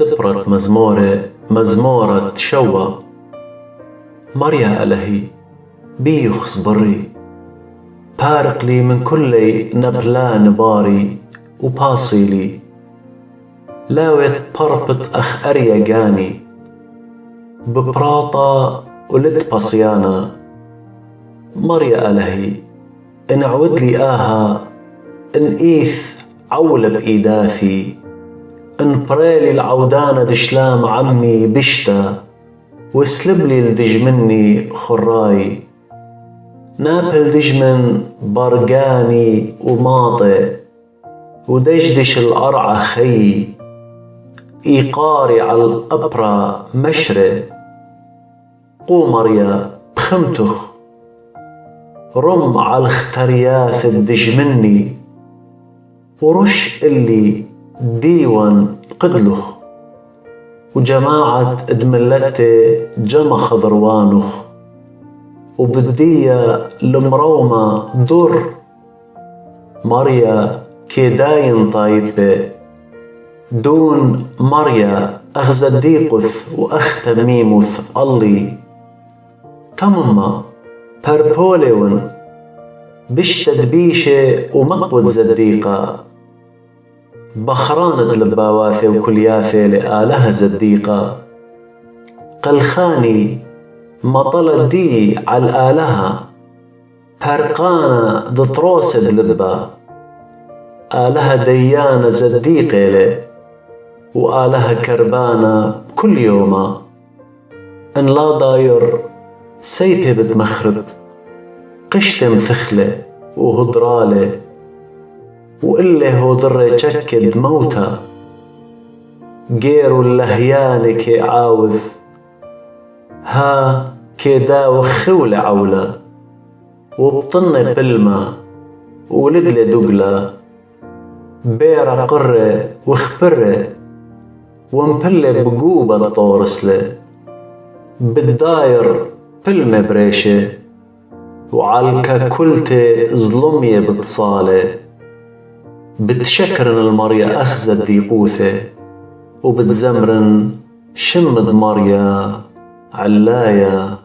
سبرت مزمورة شوا. مريا ألهي بيخ صبري، بارق لي من كل نبلان باري وباصيلي، لاوت بربط أخ أريا جاني ببراطة ولد بصيانا. مريا ألهي إن عود لي إن إيث عول بإيداثي، إن بريلي العودانة دشلام عمي بشتا، واسلب لي الدج مني خراي، نابل دجمن برقاني وماطي، ودجدش الأرعى خي، إيقاري على الأبرى مشري. قو مريا بخمتخ رم على الخترياث الدج مني، ورش اللي ديوان قدلخ، وجماعة ادملتي جمع خضروانخ، وبدية المرومة در. مريا كيداين طايبة دون مريا أخزى ديقث وأخت ميموث اللي تمما بربوليون بشتد بيشة ومقود زديقة، بخرانة لباواثي وكلياثي لآلها زديقة، قلخاني مطلت دي على الآلهة، فرقانة دطروس لبا، آلهة ديانة زديقة لي، وآلهة كربانة كل يوما. إن لا ضاير سيبي بتمخرب، قشتم ثخلة وهدرالة، وإلي هدر جكد موتا، غير اللهيان كي عاوذ، ها كيدا وخولة عولة، وبطن بلمة ولدلي دقلة، بيرة قرة وخبرة، ومبلي بقوبة طورسلة، بالداير بلمة بريشة، وعالكا كلتي ظلمية بتصالة. بتشكرن المريا أخزت ديقوثة، وبتزمرن شمد مريا علايا.